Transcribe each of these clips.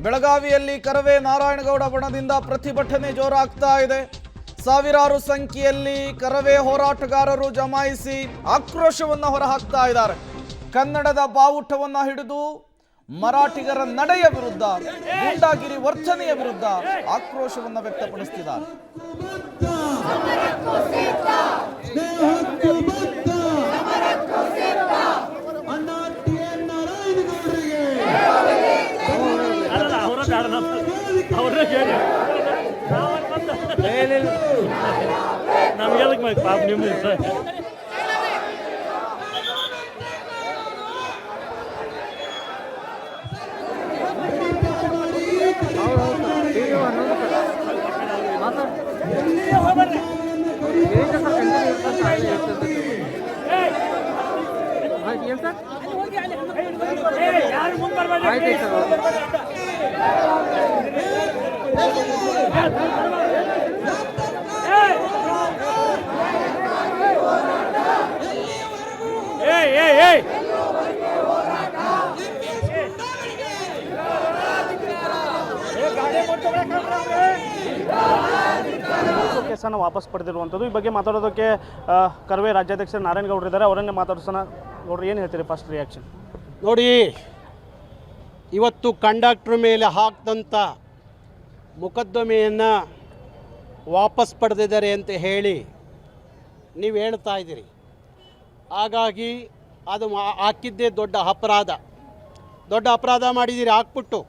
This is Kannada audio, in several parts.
ಬೆಳಗಾವಿಯಲ್ಲಿ ಕರವೇ ನಾರಾಯಣಗೌಡ ಬಣದಿಂದ ಪ್ರತಿಭಟನೆ ಜೋರಾಗ್ತಾ ಇದೆ. ಸಾವಿರಾರು ಸಂಖ್ಯೆಯಲ್ಲಿ ಕರವೇ ಹೋರಾಟಗಾರರು ಜಮಾಯಿಸಿ ಆಕ್ರೋಶವನ್ನ ಹೊರಹಾಕ್ತಾ ಇದ್ದಾರೆ. ಕನ್ನಡದ ಬಾವುಟವನ್ನ ಹಿಡಿದು ಮರಾಠಿಗರ ನಡೆಯ ವಿರುದ್ಧ, ಗೂಂಡಾಗಿರಿ ವರ್ತನೆಯ ವಿರುದ್ಧ ಆಕ್ರೋಶವನ್ನ ವ್ಯಕ್ತಪಡಿಸುತ್ತಿದ್ದಾರೆ. ಕೇಸನ್ನು ವಾಪಸ್ ಪಡೆದಿರುವಂಥದ್ದು. ಈ ಬಗ್ಗೆ ಮಾತಾಡೋದಕ್ಕೆ ಕರವೇ ರಾಜ್ಯಾಧ್ಯಕ್ಷರು ನಾರಾಯಣಗೌಡರು ಇದ್ದಾರೆ. ಅವರನ್ನೇ ಮಾತಾಡ್ಸೋಣ. ಗೌಡ್ರು ಏನು ಹೇಳ್ತೀರಿ ಫಸ್ಟ್ ರಿಯಾಕ್ಷನ್? ನೋಡಿ, ಇವತ್ತು ಕಂಡಕ್ಟ್ರ್ ಮೇಲೆ ಹಾಕಿದಂಥ ಮೊಕದ್ದಮೆಯನ್ನು ವಾಪಸ್ ಪಡೆದಿದ್ದಾರೆ ಅಂತ ಹೇಳಿ ನೀವು ಹೇಳ್ತಾ ಇದ್ದೀರಿ. ಹಾಗಾಗಿ ಅದು ಹಾಕಿದ್ದೇ ದೊಡ್ಡ ಅಪರಾಧ ಮಾಡಿದ್ದೀರಿ. ಹಾಕ್ಬಿಟ್ಟು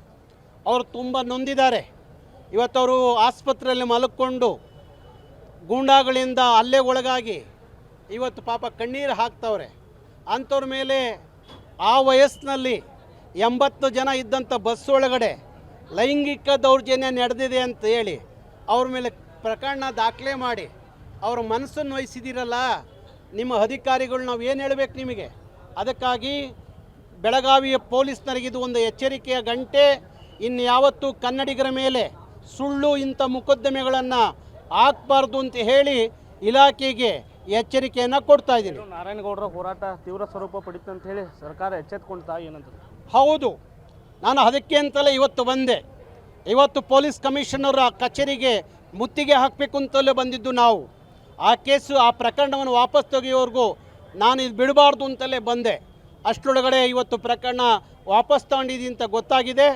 ಅವರು ತುಂಬ ನೊಂದಿದ್ದಾರೆ. ಇವತ್ತವರು ಆಸ್ಪತ್ರೆಯಲ್ಲಿ ಮಲ್ಕೊಂಡು ಗೂಂಡಾಗಳಿಂದ ಹಲ್ಲೆ ಒಳಗಾಗಿ ಇವತ್ತು ಪಾಪ ಕಣ್ಣೀರು ಹಾಕ್ತವ್ರೆ. ಅಂಥವ್ರ ಮೇಲೆ ಆ ವಯಸ್ಸಿನಲ್ಲಿ 80 ಜನ ಇದ್ದಂಥ ಬಸ್ ಒಳಗಡೆ ಲೈಂಗಿಕ ದೌರ್ಜನ್ಯ ನಡೆದಿದೆ ಅಂತ ಹೇಳಿ ಅವ್ರ ಮೇಲೆ ಪ್ರಕರಣ ದಾಖಲೆ ಮಾಡಿ ಅವ್ರ ಮನಸ್ಸನ್ನು ವಹಿಸಿದಿರಲ್ಲ ನಿಮ್ಮ ಅಧಿಕಾರಿಗಳು. ನಾವು ಏನು ಹೇಳಬೇಕು ನಿಮಗೆ? ಅದಕ್ಕಾಗಿ ಬೆಳಗಾವಿಯ ಪೊಲೀಸ್ನರಿಗಿದು ಒಂದು ಎಚ್ಚರಿಕೆಯ ಗಂಟೆ. ಇನ್ನು ಯಾವತ್ತೂ ಕನ್ನಡಿಗರ ಮೇಲೆ ಸುಳ್ಳು ಇಂಥ ಮೊಕದ್ದಮೆಗಳನ್ನು ಹಾಕಬಾರ್ದು ಅಂತ ಹೇಳಿ ಇಲಾಖೆಗೆ ಎಚ್ಚರಿಕೆಯನ್ನು ಕೊಡ್ತಾ ಇದ್ದೀನಿ. ನಾರಾಯಣಗೌಡರ ಹೋರಾಟ ತೀವ್ರ ಸ್ವರೂಪ ಪಡಿತು ಅಂತ ಹೇಳಿ ಸರ್ಕಾರ ಎಚ್ಚೆತ್ಕೊಳ್ತಾ ಏನಂತ? ಹೌದು, ನಾನು ಅದಕ್ಕೆ ಅಂತಲೇ ಇವತ್ತು ಬಂದೆ. ಇವತ್ತು ಪೊಲೀಸ್ ಕಮಿಷನರ್ ಕಚೇರಿಗೆ ಮುತ್ತಿಗೆ ಹಾಕಬೇಕು ಅಂತಲೇ ಬಂದಿದ್ದು ನಾವು. ಆ ಪ್ರಕರಣವನ್ನು ವಾಪಸ್ ತೆಗೆಯೋವರೆಗೂ ನಾನು ಇದು ಬಿಡಬಾರ್ದು ಅಂತಲೇ ಬಂದೆ. ಅಷ್ಟರೊಳಗಡೆ ಇವತ್ತು ಪ್ರಕರಣ ವಾಪಸ್ ತಗೊಂಡಿದ್ದೀನಿ ಅಂತ ಗೊತ್ತಾಗಿದೆ.